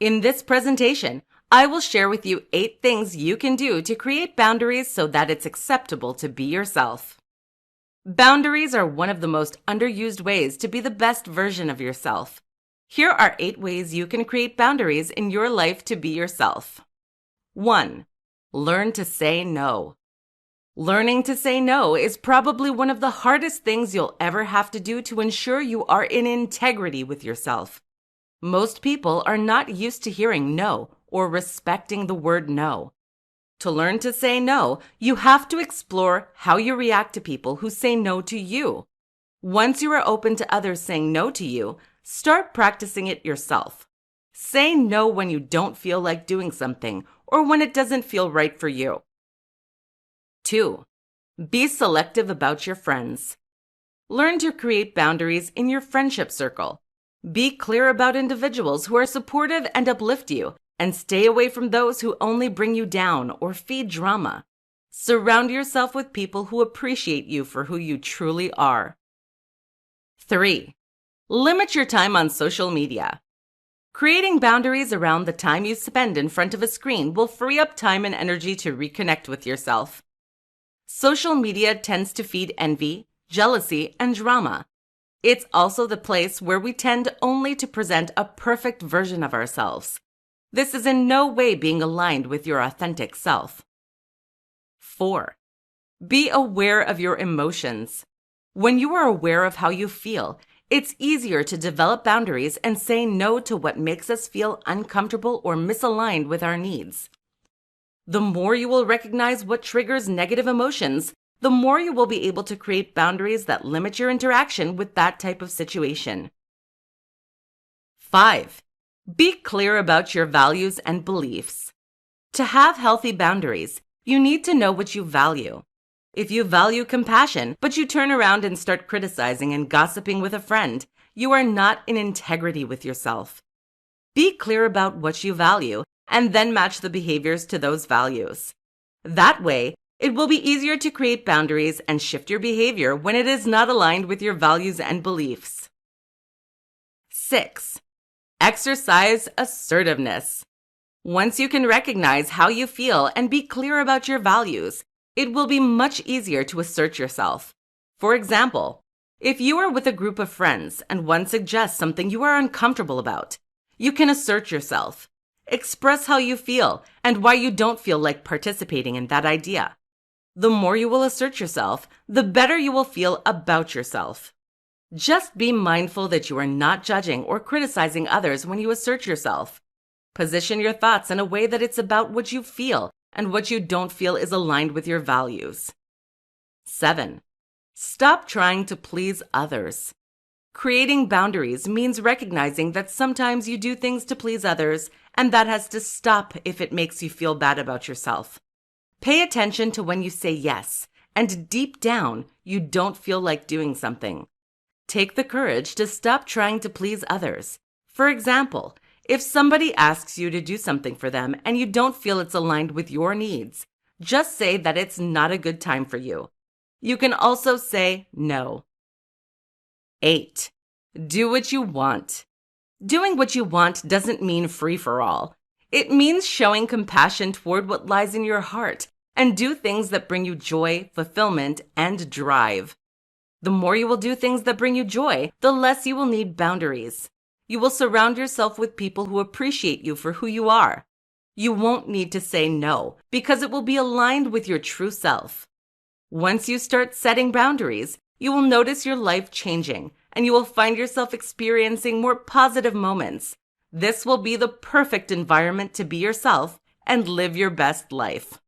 In this presentation, I will share with you 8 things you can do to create boundaries so that it's acceptable to be yourself. Boundaries are one of the most underused ways to be the best version of yourself. Here are 8 ways you can create boundaries in your life to be yourself. 1. Learn to say no. Learning to say no is probably one of the hardest things you'll ever have to do to ensure you are in integrity with yourself. Most people are not used to hearing no or respecting the word no. To learn to say no, you have to explore how you react to people who say no to you. Once you are open to others saying no to you, start practicing it yourself. Say no when you don't feel like doing something or when it doesn't feel right for you. 2. Be selective about your friends. Learn to create boundaries in your friendship circle. Be clear about individuals who are supportive and uplift you, and stay away from those who only bring you down or feed drama. Surround yourself with people who appreciate you for who you truly are. 3. Limit your time on social media. Creating boundaries around the time you spend in front of a screen will free up time and energy to reconnect with yourself. Social media tends to feed envy, jealousy, and drama. It's also the place where we tend only to present a perfect version of ourselves. This is in no way being aligned with your authentic self. 4. Be aware of your emotions. When you are aware of how you feel, it's easier to develop boundaries and say no to what makes us feel uncomfortable or misaligned with our needs. The more you will recognize what triggers negative emotions, the more you will be able to create boundaries that limit your interaction with that type of situation. 5. Be clear about your values and beliefs. To have healthy boundaries, you need to know what you value. If you value compassion, but you turn around and start criticizing and gossiping with a friend, you are not in integrity with yourself. Be clear about what you value and then match the behaviors to those values. That way, it will be easier to create boundaries and shift your behavior when it is not aligned with your values and beliefs. 6. Exercise assertiveness. Once you can recognize how you feel and be clear about your values, it will be much easier to assert yourself. For example, if you are with a group of friends and one suggests something you are uncomfortable about, you can assert yourself. Express how you feel and why you don't feel like participating in that idea. The more you will assert yourself, the better you will feel about yourself. Just be mindful that you are not judging or criticizing others when you assert yourself. Position your thoughts in a way that it's about what you feel and what you don't feel is aligned with your values. 7. Stop trying to please others. Creating boundaries means recognizing that sometimes you do things to please others, and that has to stop if it makes you feel bad about yourself. Pay attention to when you say yes, and deep down, you don't feel like doing something. Take the courage to stop trying to please others. For example, if somebody asks you to do something for them and you don't feel it's aligned with your needs, just say that it's not a good time for you. You can also say no. 8. Do what you want. Doing what you want doesn't mean free for all. It means showing compassion toward what lies in your heart and do things that bring you joy, fulfillment, and drive. The more you will do things that bring you joy, the less you will need boundaries. You will surround yourself with people who appreciate you for who you are. You won't need to say no because it will be aligned with your true self. Once you start setting boundaries, you will notice your life changing and you will find yourself experiencing more positive moments. This will be the perfect environment to be yourself and live your best life.